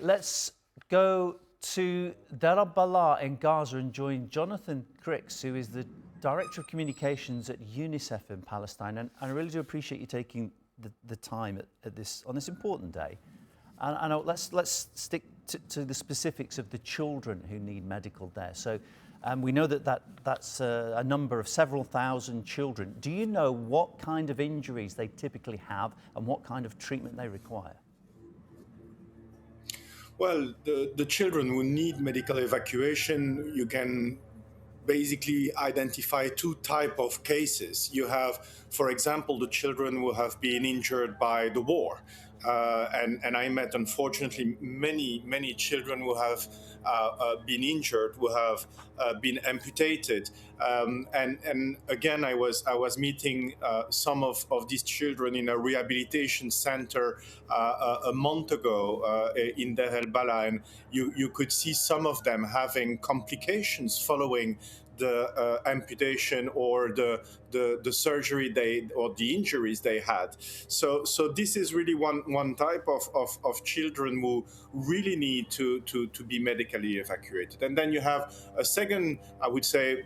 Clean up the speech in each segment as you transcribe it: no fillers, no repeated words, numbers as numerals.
Let's go to Dar al-Balah in Gaza and join Jonathan Crickx, who is the Director of Communications at UNICEF in Palestine. And I really do appreciate you taking the time at on this important day. And let's stick to the specifics of the children who need medical there. So we know that's a number of several thousand children. Do you know what kind of injuries they typically have and what kind of treatment they require? Well, the children who need medical evacuation, you can basically identify two types of cases. You have, for example, the children who have been injured by the war. And I met, unfortunately, many children who have been injured, who have been amputated. And again, I was meeting some of these children in a rehabilitation center a month ago in Dar al-Balah, and you could see some of them having complications following the amputation or the surgery or the injuries they had. So this is really one type of children who really need to be medically evacuated. And then you have a second, I would say,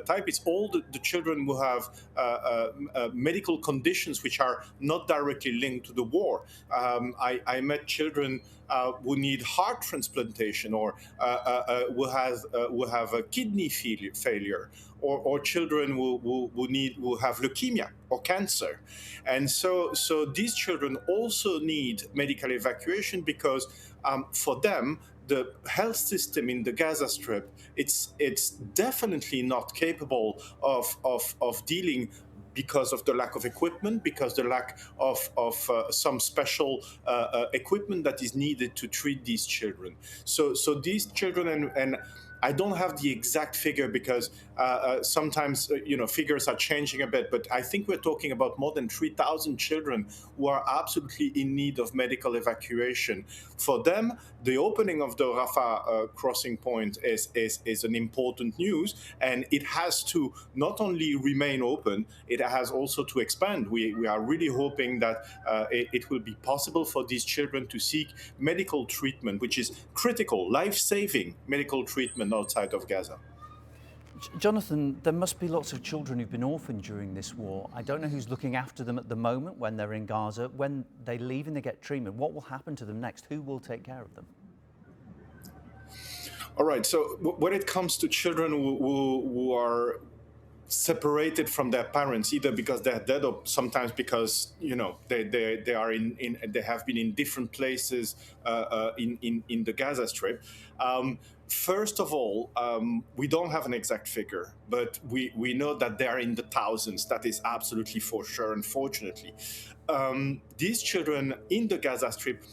type. It's all the children who have medical conditions which are not directly linked to the war. I met children who need heart transplantation or who have a kidney failure, or children who have leukemia or cancer. And so these children also need medical evacuation because for them, the health system in the Gaza Strip, it's definitely not capable of dealing, because of the lack of equipment, because the lack of some special equipment that is needed to treat these children. So these children, and I don't have the exact figure because sometimes figures are changing a bit, but I think we're talking about more than 3,000 children who are absolutely in need of medical evacuation. For them, the opening of the Rafah crossing point is an important news, and it has to not only remain open, it has also to expand. We are really hoping that it will be possible for these children to seek medical treatment, which is critical, life-saving medical treatment outside of Gaza. Jonathan, there must be lots of children who've been orphaned during this war. I don't know who's looking after them at the moment when they're in Gaza. When they leave and they get treatment, what will happen to them next? Who will take care of them? All right. So when it comes to children who are separated from their parents, either because they're dead or sometimes because they are they have been in different places in the Gaza Strip. First of all, we don't have an exact figure, but we know that they are in the thousands. That is absolutely for sure, unfortunately. These children in the Gaza Strip,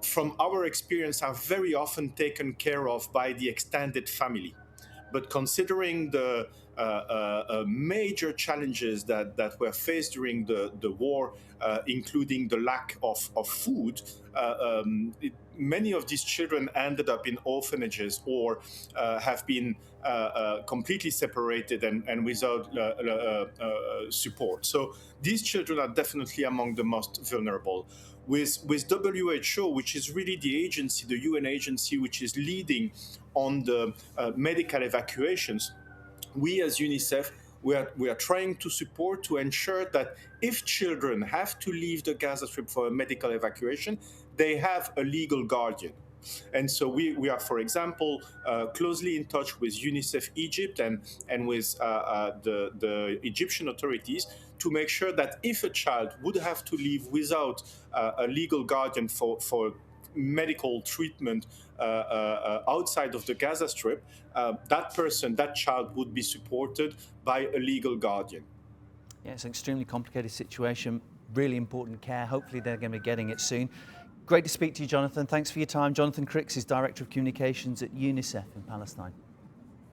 from our experience, are very often taken care of by the extended family. But considering the major challenges that were faced during the war, including the lack of food, many of these children ended up in orphanages or have been completely separated and without support. So these children are definitely among the most vulnerable. With WHO, which is really the agency, the UN agency, which is leading on the medical evacuations, we as UNICEF, we are trying to support to ensure that if children have to leave the Gaza Strip for a medical evacuation, they have a legal guardian. And so we are, for example, closely in touch with UNICEF Egypt and with the Egyptian authorities to make sure that if a child would have to leave without a legal guardian for medical treatment outside of the Gaza Strip, that child would be supported by a legal guardian. Yeah, it's an extremely complicated situation, really important care. Hopefully they're going to be getting it soon. Great to speak to you, Jonathan. Thanks for your time. Jonathan Crickx is Director of Communications at UNICEF in Palestine.